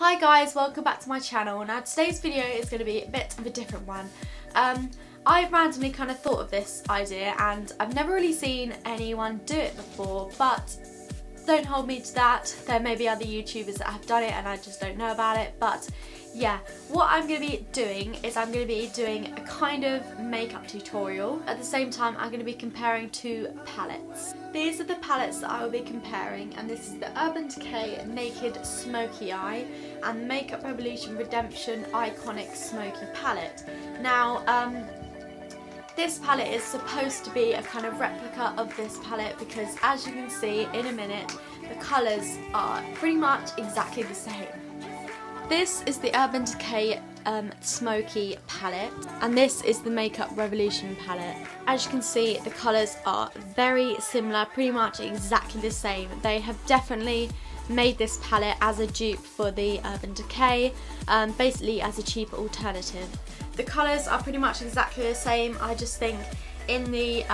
Hi guys, welcome back to my channel. Now today's video is going to be a bit of a different one. I randomly kind of thought of this idea and I've never really seen anyone do it before, but don't hold me to that. There may be other YouTubers that have done it and I just don't know about it, but yeah, what I'm going to be doing is I'm going to be doing a kind of makeup tutorial. At the same time, I'm going to be comparing two palettes. These are the palettes that I will be comparing, and this is the Urban Decay Naked Smoky Eye and Makeup Revolution Redemption Iconic Smoky palette. Now, this palette is supposed to be a kind of replica of this palette because, as you can see in a minute, the colours are pretty much exactly the same. This is the Urban Decay Smoky palette, and this is the Makeup Revolution palette. As you can see, the colours are very similar, pretty much exactly the same. They have definitely made this palette as a dupe for the Urban Decay, basically as a cheaper alternative. The colours are pretty much exactly the same. I just think in the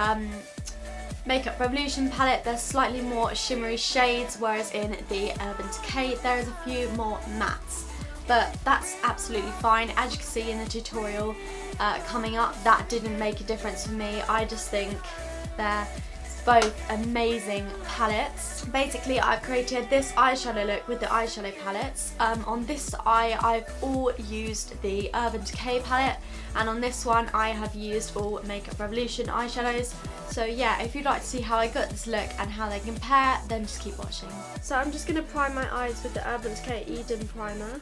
Makeup Revolution palette there's slightly more shimmery shades, whereas in the Urban Decay there's a few more mattes. But that's absolutely fine. As you can see in the tutorial coming up, that didn't make a difference for me. I just think they're both amazing palettes. Basically, I've created this eyeshadow look with the eyeshadow palettes. On this eye, I've all used the Urban Decay palette, and on this one, I have used all Makeup Revolution eyeshadows. So yeah, if you'd like to see how I got this look and how they compare, then just keep watching. So I'm just going to prime my eyes with the Urban Decay Eden primer.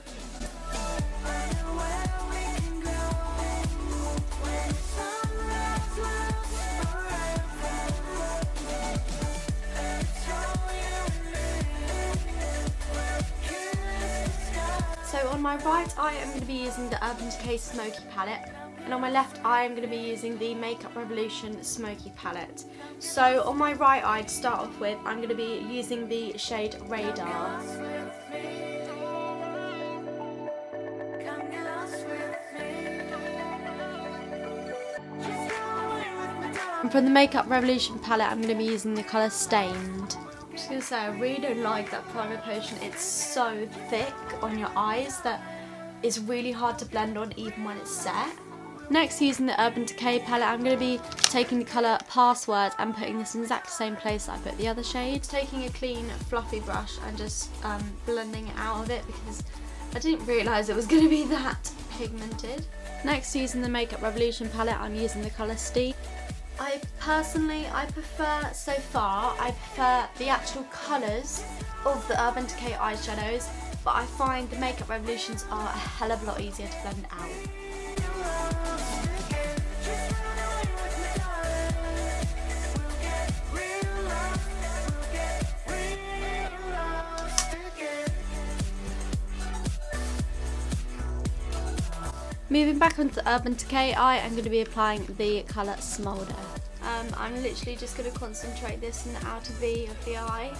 So on my right eye I'm going to be using the Urban Decay Smoky palette, and on my left eye I'm going to be using the Makeup Revolution Smoky palette. So on my right eye, to start off with, I'm going to be using the shade Radar. And from the Makeup Revolution palette I'm going to be using the colour Stained. I'm just going to say, I really don't like that primer potion. It's so thick on your eyes that it's really hard to blend on even when it's set. Next, using the Urban Decay palette, I'm going to be taking the colour Password and putting this in the exact same place that I put the other shades. Taking a clean fluffy brush and just blending it out of it because I didn't realise it was going to be that pigmented. Next, using the Makeup Revolution palette, I'm using the colour Steep. I prefer, so far, I prefer the actual colours of the Urban Decay eyeshadows, but I find the Makeup Revolutions are a hell of a lot easier to blend out. Moving back onto the Urban Decay eye, I'm going to be applying the colour Smolder. I'm literally just going to concentrate this in the outer V of the eye,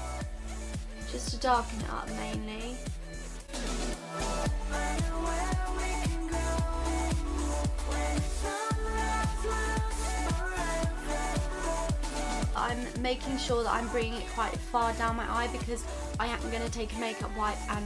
just to darken it up mainly. I'm making sure that I'm bringing it quite far down my eye because I am going to take a makeup wipe and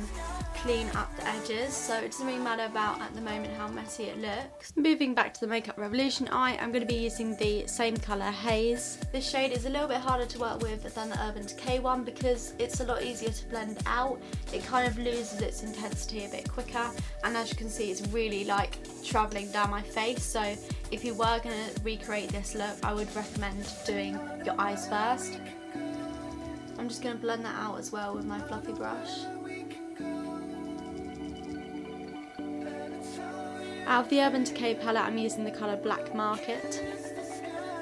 clean up the edges, so it doesn't really matter about at the moment how messy it looks. Moving back to the Makeup Revolution eye, I'm going to be using the same colour Haze. This shade is a little bit harder to work with than the Urban Decay one because it's a lot easier to blend out. It kind of loses its intensity a bit quicker, and as you can see, it's really like travelling down my face. So if you were going to recreate this look, I would recommend doing your eyes first. I'm just going to blend that out as well with my fluffy brush. Out of the Urban Decay palette, I'm using the colour Black Market.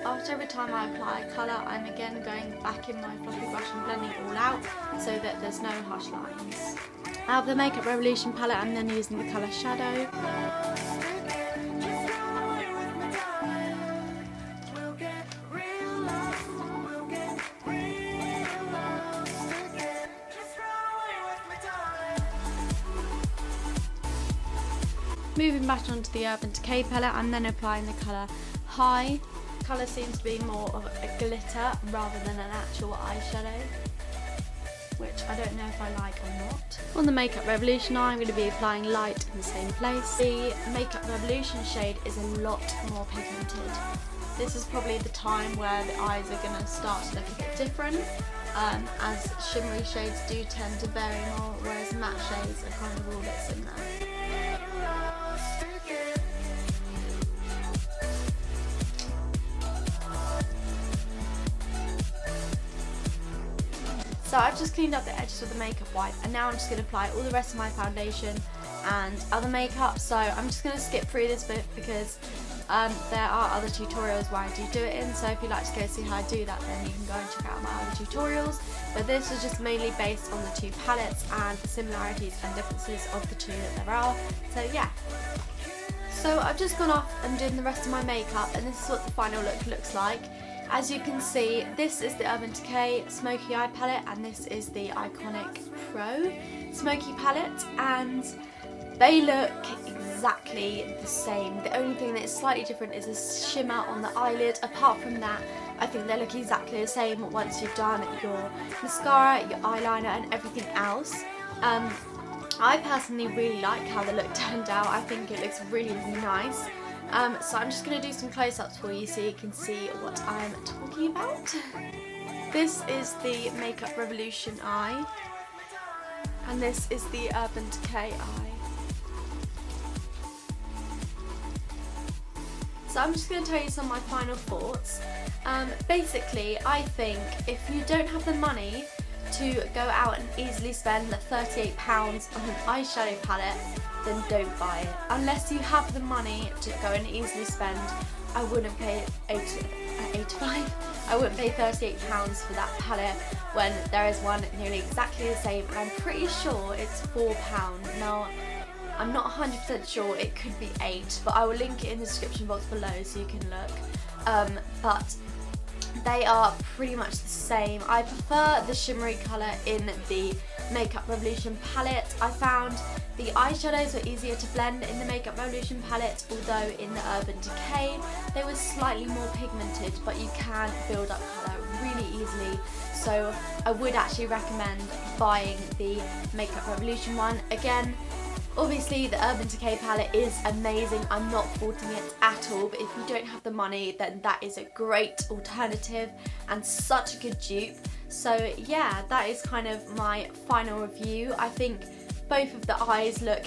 After every time I apply a colour, I'm again going back in my fluffy brush and blending it all out so that there's no harsh lines. Out of the Makeup Revolution palette, I'm then using the colour Shadow. Moving back onto the Urban Decay palette, I'm then applying the colour High. The colour seems to be more of a glitter rather than an actual eyeshadow. which I don't know if I like or not. On the Makeup Revolution eye, I'm going to be applying light in the same place. The Makeup Revolution shade is a lot more pigmented. This is probably the time where the eyes are going to start to look a bit different, as shimmery shades do tend to vary more, whereas matte shades are kind of all a bit similar. So I've just cleaned up the edges with the makeup wipe, and now I'm just going to apply all the rest of my foundation and other makeup. So I'm just going to skip through this bit because there are other tutorials where I do it in, so if you'd like to go see how I do that, then you can go and check out my other tutorials. But this is just mainly based on the two palettes and the similarities and differences of the two that there are. So yeah. So I've just gone off and doing the rest of my makeup, and this is what the final look looks like. As you can see, this is the Urban Decay Smoky Eye palette, and this is the Iconic Pro Smoky palette, and they look exactly the same. The only thing that is slightly different is a shimmer on the eyelid. Apart from that, I think they look exactly the same once you've done your mascara, your eyeliner and everything else. I personally really like how the look turned out. I think it looks really, really nice. So I'm just going to do some close-ups for you so you can see what I'm talking about. This is the Makeup Revolution eye, and this is the Urban Decay eye. So I'm just going to tell you some of my final thoughts. Basically, I think if you don't have the money to go out and easily spend £38 on an eyeshadow palette, then don't buy it. Unless you have the money to go and easily spend, I wouldn't pay I wouldn't pay £38 for that palette when there is one nearly exactly the same, and I'm pretty sure it's £4. Now, I'm not 100% sure, it could be £8, but I will link it in the description box below so you can look. But they are pretty much the same. I prefer the shimmery colour in the Makeup Revolution palette. I found the eyeshadows were easier to blend in the Makeup Revolution palette, although in the Urban Decay they were slightly more pigmented, but you can build up colour really easily. So I would actually recommend buying the Makeup Revolution one. Again, obviously the Urban Decay palette is amazing, I'm not faulting it at all, but if you don't have the money, then that is a great alternative and such a good dupe. So yeah, that is kind of my final review. I think both of the eyes look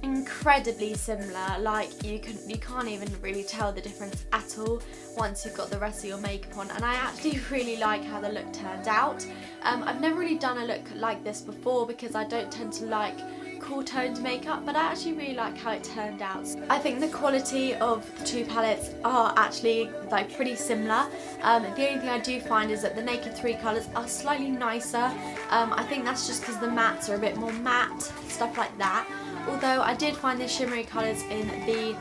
incredibly similar, like you can't even really tell the difference at all once you've got the rest of your makeup on, and I actually really like how the look turned out. I've never really done a look like this before because I don't tend to like cool toned makeup, but I actually really like how it turned out. I think the quality of the two palettes are actually like pretty similar. The only thing I do find is that the Naked 3 colours are slightly nicer. I think that's just because the mattes are a bit more matte, stuff like that. Although I did find the shimmery colours in the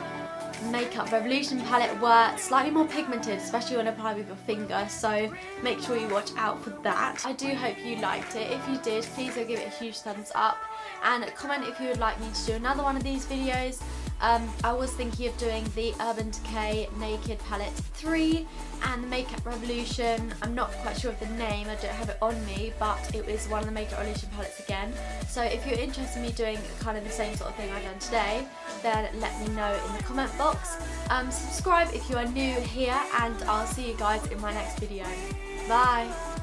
Makeup Revolution palette were slightly more pigmented, especially when applied with your finger, so make sure you watch out for that. I do hope you liked it. If you did, please do give it a huge thumbs up and comment if you would like me to do another one of these videos. I was thinking of doing the Urban Decay Naked Palette 3 and the Makeup Revolution. I'm not quite sure of the name, I don't have it on me, but it was one of the Makeup Revolution palettes again. So if you're interested in me doing kind of the same sort of thing I've done today, then let me know in the comment box. Subscribe if you are new here, and I'll see you guys in my next video. Bye!